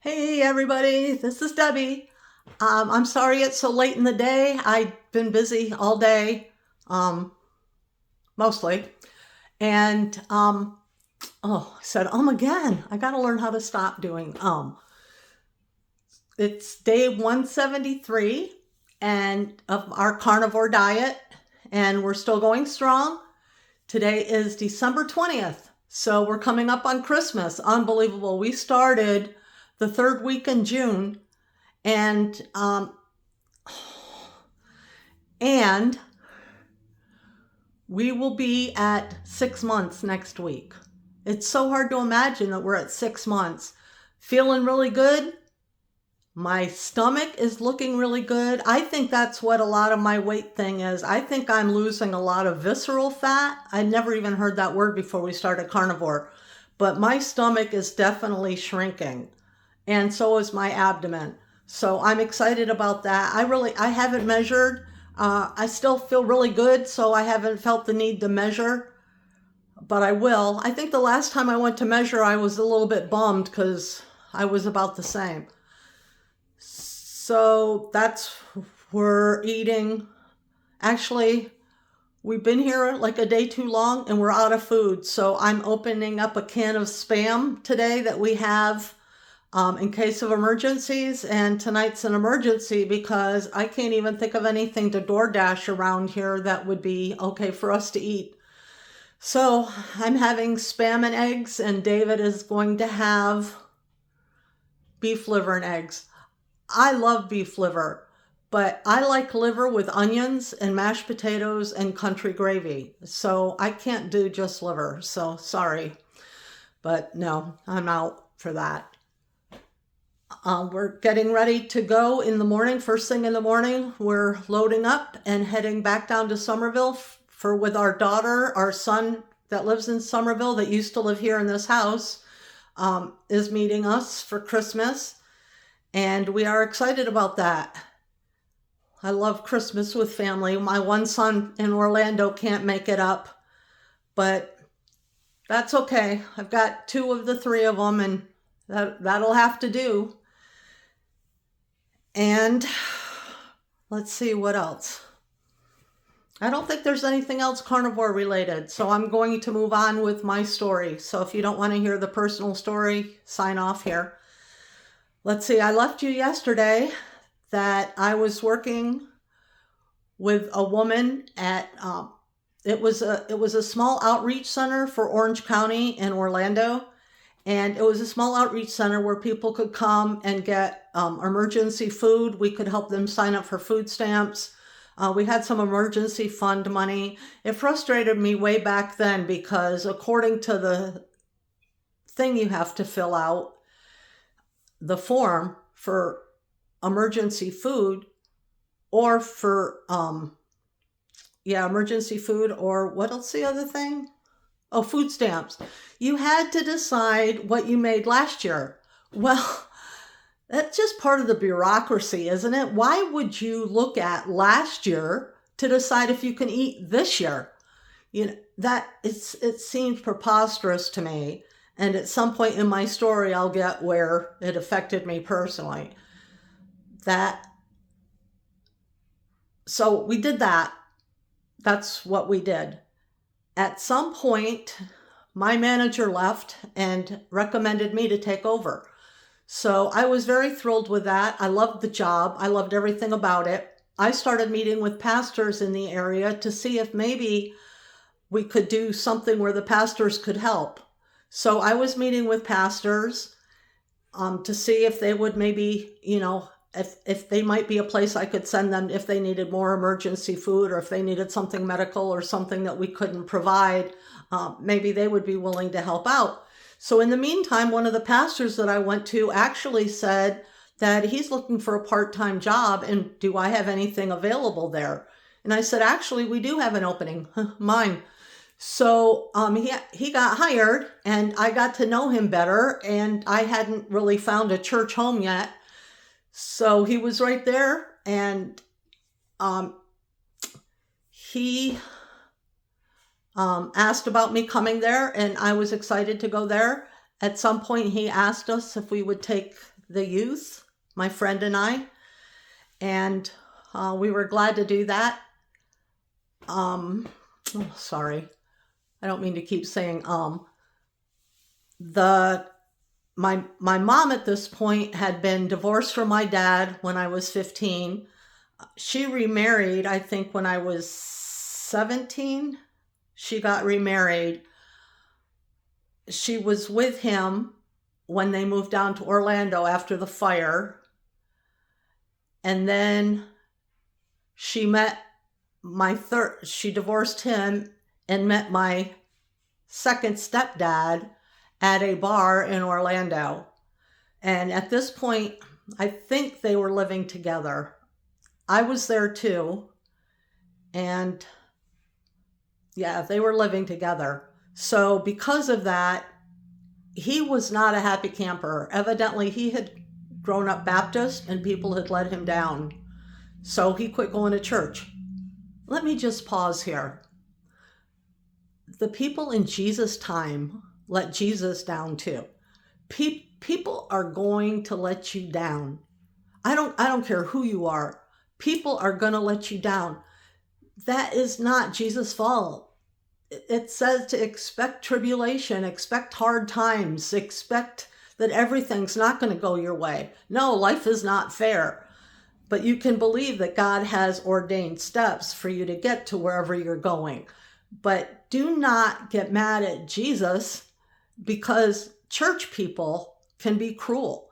Hey everybody, this is Debbie. I'm sorry it's so late in the day. I've been busy all day, um, mostly. And I said again. I gotta learn how to stop doing It's day 173 and of our carnivore diet, and we're still going strong. Today is December 20th. So we're coming up on Christmas. Unbelievable. We started the third week in June, and and we will be at 6 months next week. It's so hard to imagine that we're at 6 months. Feeling really good. My stomach is looking really good. I think that's what a lot of my weight thing is. I think I'm losing a lot of visceral fat. I never even heard that word before we started carnivore. But my stomach is definitely shrinking. And so is my abdomen. So I'm excited about that. I haven't measured. I still feel really good, so I haven't felt the need to measure, but I will. I think the last time I went to measure, I was a little bit bummed because I was about the same. So we're eating. Actually, we've been here like a day too long and we're out of food. So I'm opening up a can of Spam today that we have in case of emergencies. And tonight's an emergency because I can't even think of anything to DoorDash around here that would be okay for us to eat. So I'm having Spam and eggs, and David is going to have beef liver and eggs. I love beef liver, but I like liver with onions and mashed potatoes and country gravy. So I can't do just liver. So sorry, but no, I'm out for that. We're getting ready to go in the morning. First thing in the morning, we're loading up and heading back down to Somerville with our daughter. Our son that lives in Somerville, that used to live here in this house, is meeting us for Christmas. And we are excited about that. I love Christmas with family. My one son in Orlando can't make it up, but that's okay. I've got two of the three of them, and that'll have to do. And let's see what else. I don't think there's anything else carnivore related, so I'm going to move on with my story. So if you don't want to hear the personal story, sign off here. Let's see, I left you yesterday that I was working with a woman at, it was a small outreach center for Orange County in Orlando. And it was a small outreach center where people could come and get emergency food. We could help them sign up for food stamps. We had some emergency fund money. It frustrated me way back then because according to the thing you have to fill out, the form for emergency food or for, emergency food, or what else the other thing? Oh, food stamps. You had to decide what you made last year. Well, that's just part of the bureaucracy, isn't it? Why would you look at last year to decide if you can eat this year? It seems preposterous to me. And at some point in my story, I'll get where it affected me personally. So we did that. That's what we did. At some point, my manager left and recommended me to take over. So I was very thrilled with that. I loved the job. I loved everything about it. I started meeting with pastors in the area to see if maybe we could do something where the pastors could help. So I was meeting with pastors to see if they would maybe, if they might be a place I could send them if they needed more emergency food, or if they needed something medical or something that we couldn't provide, maybe they would be willing to help out. So in the meantime, one of the pastors that I went to actually said that he's looking for a part-time job, and do I have anything available there? And I said, actually, we do have an opening, mine. So he got hired, and I got to know him better, and I hadn't really found a church home yet. So he was right there, and he asked about me coming there, and I was excited to go there. At some point, he asked us if we would take the youth, my friend and I, and we were glad to do that. Sorry, I don't mean to keep saying the my mom at this point had been divorced from my dad when I was 15. She remarried, I think, when I was 17. She got remarried. She was with him when they moved down to Orlando after the fire. And then she met she divorced him and met my second stepdad at a bar in Orlando. And at this point, I think they were living together. I was there too. And yeah, they were living together. So because of that, he was not a happy camper. Evidently, he had grown up Baptist and people had let him down. So he quit going to church. Let me just pause here. The people in Jesus' time let Jesus down too. People are going to let you down. I don't care who you are. People are going to let you down. That is not Jesus' fault. It says to expect tribulation, expect hard times, expect that everything's not going to go your way. No, life is not fair. But you can believe that God has ordained steps for you to get to wherever you're going. But do not get mad at Jesus, because church people can be cruel.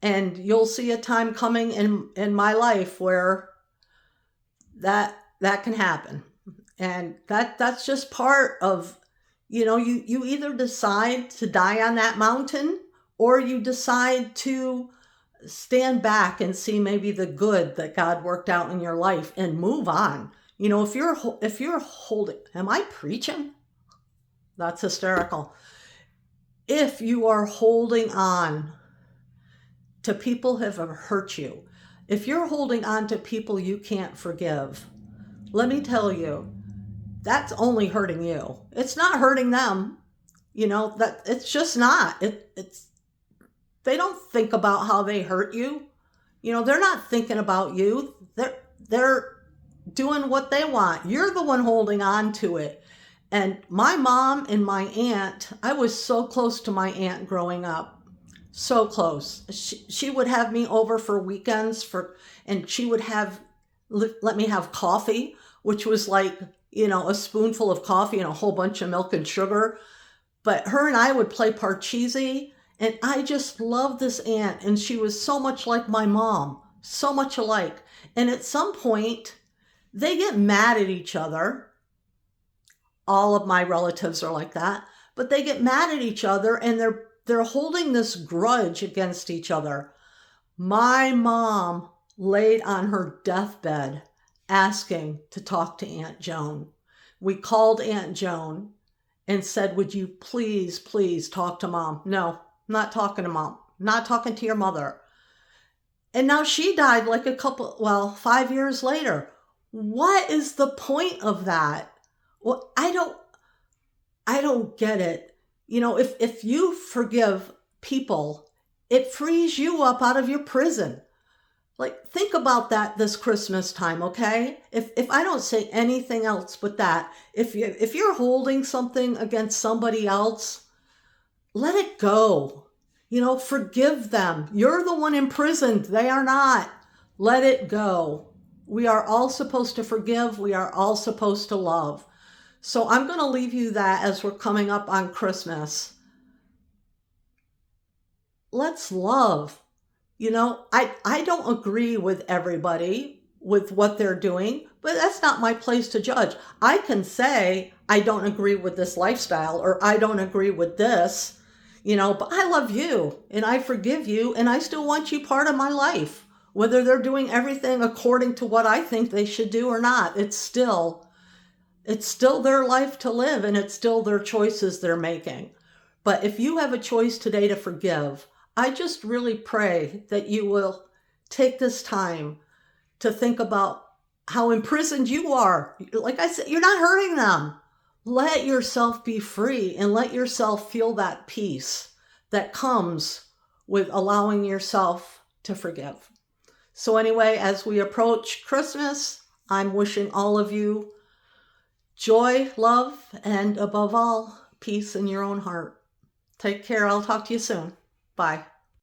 And you'll see a time coming in my life where that can happen. And that's just part of, you either decide to die on that mountain, or you decide to stand back and see maybe the good that God worked out in your life and move on. If you're holding, am I preaching? That's hysterical. If you are holding on to people who have hurt you, if you're holding on to people you can't forgive, let me tell you, that's only hurting you. It's not hurting them. That it's just not. They don't think about how they hurt you. They're not thinking about you. They're doing what they want. You're the one holding on to it. And my mom and my aunt, I was so close to my aunt growing up. So close. She would have me over for weekends and she would let me have coffee, which was like, a spoonful of coffee and a whole bunch of milk and sugar. But her and I would play parcheesi. And I just loved this aunt, and she was so much like my mom, so much alike. And at some point, they get mad at each other. All of my relatives are like that, but they get mad at each other, and they're holding this grudge against each other. My mom laid on her deathbed asking to talk to Aunt Joan. We called Aunt Joan and said, "Would you please talk to Mom?" No. Not talking to Mom, not talking to your mother. And now she died like 5 years later. What is the point of that? Well, I don't get it. If you forgive people, it frees you up out of your prison. Like, think about that this Christmas time, okay? If I don't say anything else but that, if you're holding something against somebody else, let it go. Forgive them. You're the one imprisoned. They are not. Let it go. We are all supposed to forgive. We are all supposed to love. So I'm going to leave you that as we're coming up on Christmas. Let's love. I don't agree with everybody with what they're doing, but that's not my place to judge. I can say, I don't agree with this lifestyle, or I don't agree with this. But I love you and I forgive you, and I still want you part of my life. Whether they're doing everything according to what I think they should do or not, it's still their life to live, and it's still their choices they're making. But if you have a choice today to forgive, I just really pray that you will take this time to think about how imprisoned you are. Like I said, you're not hurting them. Let yourself be free and let yourself feel that peace that comes with allowing yourself to forgive. So anyway, as we approach Christmas, I'm wishing all of you joy, love, and above all, peace in your own heart. Take care. I'll talk to you soon. Bye.